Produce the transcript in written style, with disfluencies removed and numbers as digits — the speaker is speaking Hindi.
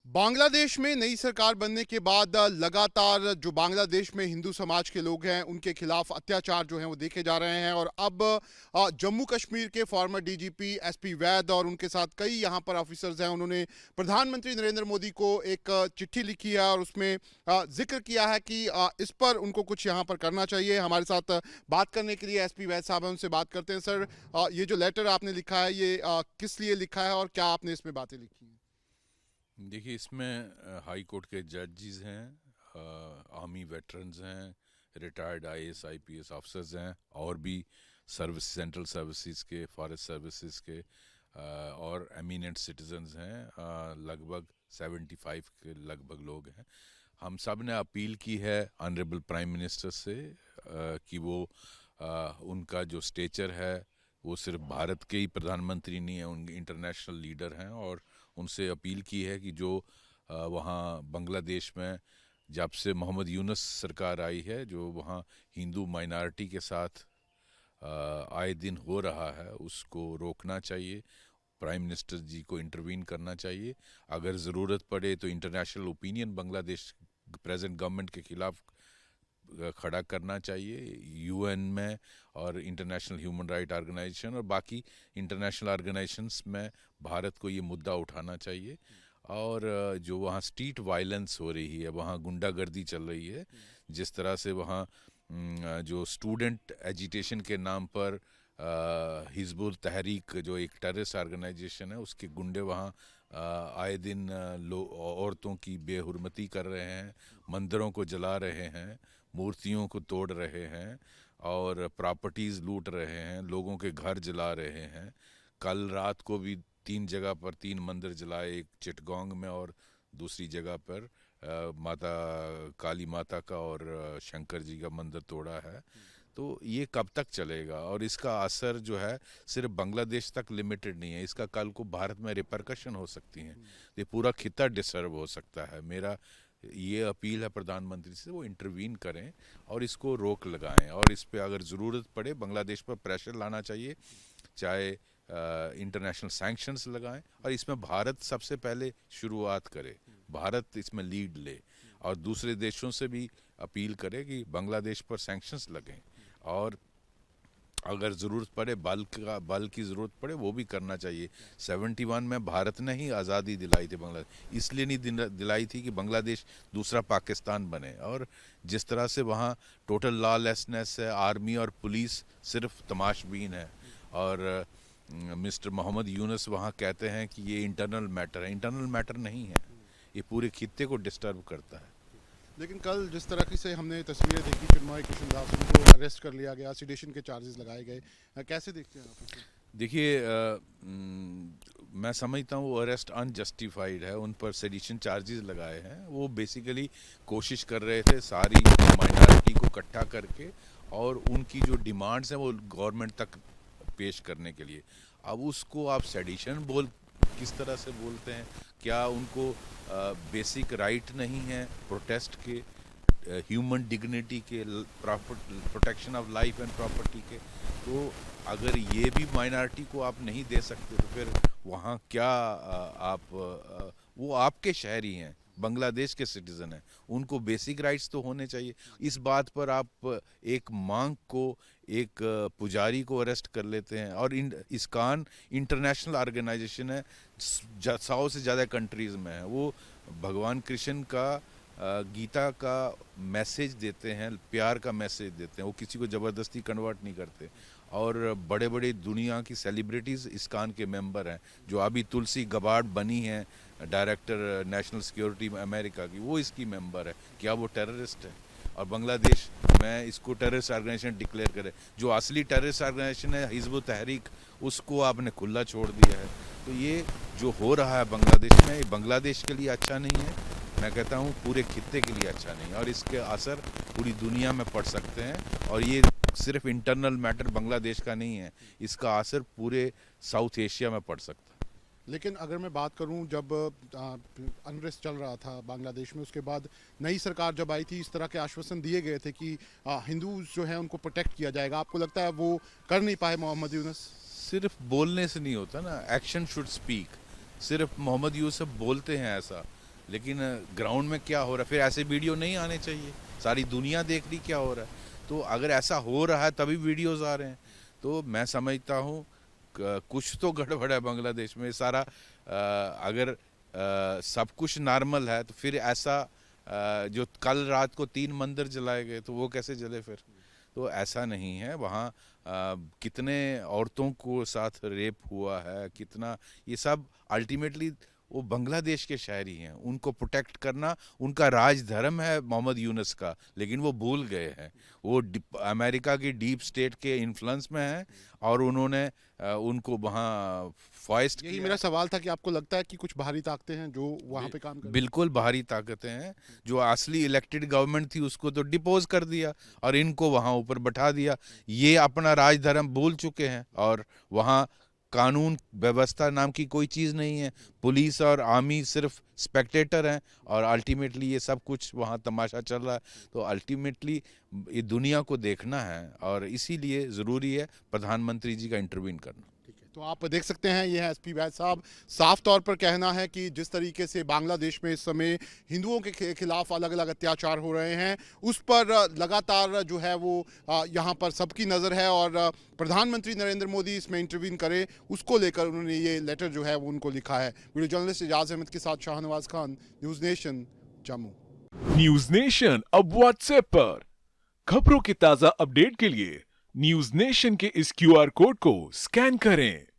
बांग्लादेश में नई सरकार बनने के बाद लगातार जो बांग्लादेश में हिंदू समाज के लोग हैं उनके खिलाफ अत्याचार जो हैं वो देखे जा रहे हैं। और अब जम्मू कश्मीर के फॉर्मर डीजीपी एसपी वैद और उनके साथ कई यहाँ पर ऑफिसर्स हैं, उन्होंने प्रधानमंत्री नरेंद्र मोदी को एक चिट्ठी लिखी है और उसमें जिक्र किया है कि इस पर उनको कुछ यहाँ पर करना चाहिए। हमारे साथ बात करने के लिए एसपी वैद साहब हैं, उनसे बात करते हैं। सर, ये जो लेटर आपने लिखा है ये किस लिए लिखा है और क्या आपने इसमें बातें लिखी हैं? देखिए, इसमें हाई कोर्ट के जजेस हैं, आर्मी वेटरन्स हैं, रिटायर्ड आईएएस आईपीएस ऑफिसर्स हैं, और भी सर्विस सेंट्रल सर्विसेज के, फॉरेस्ट सर्विसेज के और एमिनेंट सिटीजन्स हैं। लगभग 75 के लगभग लोग हैं। हम सब ने अपील की है ऑनरेबल प्राइम मिनिस्टर से कि वो उनका जो स्टेचर है वो सिर्फ भारत के ही प्रधानमंत्री नहीं है, उनके इंटरनेशनल लीडर हैं, और उनसे अपील की है कि जो वहाँ बांग्लादेश में जब से मोहम्मद यूनुस सरकार आई है, जो वहाँ हिंदू माइनॉरिटी के साथ आए दिन हो रहा है, उसको रोकना चाहिए। प्राइम मिनिस्टर जी को इंटरवीन करना चाहिए। अगर ज़रूरत पड़े तो international opinion Bangladesh present government के खिलाफ खड़ा करना चाहिए यूएन में और इंटरनेशनल ह्यूमन राइट ऑर्गेनाइजेशन और बाकी इंटरनेशनल ऑर्गेनाइजेशंस में भारत को ये मुद्दा उठाना चाहिए। और जो वहाँ स्ट्रीट वायलेंस हो रही है, वहाँ गुंडागर्दी चल रही है, जिस तरह से वहाँ जो स्टूडेंट एजिटेशन के नाम पर हिजबुल तहरीक जो एक टेररिस्ट ऑर्गेनाइजेशन है, उसके गुंडे वहाँ आए दिन औरतों की बेहुरमती कर रहे हैं, मंदिरों को जला रहे हैं, मूर्तियों को तोड़ रहे हैं और प्रॉपर्टीज़ लूट रहे हैं, लोगों के घर जला रहे हैं। कल रात को भी 3 जगह पर 3 मंदिर जलाए, एक चिटगोंग में और दूसरी जगह पर माता काली माता का और शंकर जी का मंदिर तोड़ा है। तो ये कब तक चलेगा? और इसका असर जो है सिर्फ बांग्लादेश तक लिमिटेड नहीं है, इसका कल को भारत में रिपरकशन हो सकती हैं। ये पूरा खिता डिस्टर्ब हो सकता है। मेरा ये अपील है प्रधानमंत्री से, वो इंटरवीन करें और इसको रोक लगाएं, और इस पे अगर ज़रूरत पड़े बांग्लादेश पर प्रेशर लाना चाहिए, चाहे इंटरनेशनल सैंक्शंस लगाएं, और इसमें भारत सबसे पहले शुरुआत करे, भारत इसमें लीड ले, और दूसरे देशों से भी अपील करे कि बांग्लादेश पर सैंक्शंस लगें, और अगर ज़रूरत पड़े बल की ज़रूरत पड़े वो भी करना चाहिए। 71 में भारत ने ही आज़ादी दिलाई थी बांग्लादेश, इसलिए नहीं दिलाई थी कि बांग्लादेश दूसरा पाकिस्तान बने। और जिस तरह से वहाँ टोटल लॉलेसनेस है, आर्मी और पुलिस सिर्फ तमाशबीन है, और मिस्टर मोहम्मद यूनुस वहाँ कहते हैं कि ये इंटरनल मैटर है। इंटरनल मैटर नहीं है, ये पूरे खित्ते को डिस्टर्ब करता है। लेकिन कल जिस तरह की से हमने तस्वीरें देखी, चिन्मय कृष्णदास उनको अरेस्ट कर लिया गया, सिडेशन के चार्जेस लगाए गए, कैसे देखते हैं आप इसे? देखिए, मैं समझता हूँ वो अरेस्ट अनजस्टिफाइड है, उन पर सेडिशन चार्जेस लगाए हैं। वो बेसिकली कोशिश कर रहे थे सारी माइनॉरिटी को इकट्ठा करके और उनकी जो डिमांड्स हैं वो गवर्नमेंट तक पेश करने के लिए। अब उसको आप सेडिशन किस तरह से बोलते हैं? क्या उनको बेसिक राइट नहीं है प्रोटेस्ट के, ह्यूमन डिग्निटी के, protection of life and property के? तो अगर ये भी माइनॉरिटी को आप नहीं दे सकते तो फिर वहाँ क्या वो आपके शहरी हैं, बांग्लादेश के सिटीज़न हैं, उनको बेसिक राइट्स तो होने चाहिए। इस बात पर आप एक मांग को, एक पुजारी को अरेस्ट कर लेते हैं। और इस्कान इंटरनेशनल ऑर्गेनाइजेशन है, 100 से ज़्यादा कंट्रीज़ में है। वो भगवान कृष्ण का गीता का मैसेज देते हैं, प्यार का मैसेज देते हैं, वो किसी को ज़बरदस्ती कन्वर्ट नहीं करते। और बड़े बड़े दुनिया की सेलिब्रिटीज़ इस्कान के मेंबर हैं, जो अभी तुलसी गबार्ड बनी हैं डायरेक्टर नेशनल सिक्योरिटी अमेरिका की, वो इसकी मेंबर है। क्या वो टेररिस्ट है? और बांग्लादेश में इसको टेररिस्ट ऑर्गेनाइजेशन डिक्लेयर करे। जो असली टेररिस्ट ऑर्गेनाइजेशन है हिजबुल तहरीक, उसको आपने खुला छोड़ दिया है। तो ये जो हो रहा है बांग्लादेश में, ये बांग्लादेश के लिए अच्छा नहीं है, मैं कहता हूँ पूरे खित्ते के लिए अच्छा नहीं है, और इसके असर पूरी दुनिया में पड़ सकते हैं। और ये सिर्फ इंटरनल मैटर बांग्लादेश का नहीं है, इसका असर पूरे साउथ एशिया में पड़ सकता है। लेकिन अगर मैं बात करूं, जब अनरेस्ट चल रहा था बांग्लादेश में, उसके बाद नई सरकार जब आई थी, इस तरह के आश्वासन दिए गए थे कि हिंदू जो है उनको प्रोटेक्ट किया जाएगा। आपको लगता है वो कर नहीं पाए मोहम्मद यूनुस? सिर्फ बोलने से नहीं होता ना, एक्शन शुड स्पीक। सिर्फ मोहम्मद यूसुफ बोलते हैं ऐसा, लेकिन ग्राउंड में क्या हो रहा है, फिर ऐसे वीडियो नहीं आने चाहिए, सारी दुनिया देख रही क्या हो रहा है। तो अगर ऐसा हो रहा है तभी वीडियोस आ रहे हैं, तो मैं समझता हूँ कुछ तो गड़बड़ है बांग्लादेश में। सारा अगर सब कुछ नॉर्मल है तो फिर ऐसा जो कल रात को 3 मंदिर जलाए गए तो वो कैसे जले फिर। तो ऐसा नहीं है। वहाँ कितने औरतों को साथ रेप हुआ है, कितना, ये सब अल्टीमेटली वो बांग्लादेश के शहरी हैं, उनको प्रोटेक्ट करना उनका राज धर्म है मोहम्मद यूनुस का, लेकिन वो भूल गए हैं। वो अमेरिका की डीप स्टेट के इन्फ्लुएंस में है और उन्होंने उनको वहाँ फॉइस्ट यही किया। मेरा सवाल था कि आपको लगता है कि कुछ बाहरी ताकतें हैं जो वहां पे काम कर रही हैं? बिल्कुल बाहरी ताकतें हैं। जो असली इलेक्टेड गवर्नमेंट थी उसको तो डिपोज कर दिया और इनको वहाँ ऊपर बैठा दिया। ये अपना राज धर्म भूल चुके हैं और वहाँ कानून व्यवस्था नाम की कोई चीज़ नहीं है। पुलिस और आर्मी सिर्फ स्पेक्टेटर हैं और अल्टीमेटली ये सब कुछ वहाँ तमाशा चल रहा है। तो अल्टीमेटली ये दुनिया को देखना है और इसीलिए ज़रूरी है प्रधानमंत्री जी का इंटरवीन करना। ठीक है, तो आप देख सकते हैं ये है एसपी वैद साहब, साफ तौर पर कहना है कि जिस तरीके से बांग्लादेश में इस समय हिंदुओं के खिलाफ अलग अलग अत्याचार हो रहे हैं उस पर लगातार जो है वो यहाँ पर सबकी नज़र है और प्रधानमंत्री नरेंद्र मोदी इसमें इंटरवीन करे उसको लेकर उन्होंने ये लेटर जो है वो उनको लिखा है। वीडियो जर्नलिस्ट इजाज अहमद के साथ Shahnawaz Khan, news nation, Jammu. News nation अब व्हाट्सएप पर खबरों के ताजा अपडेट के लिए न्यूज नेशन के इस क्यूआर कोड को स्कैन करें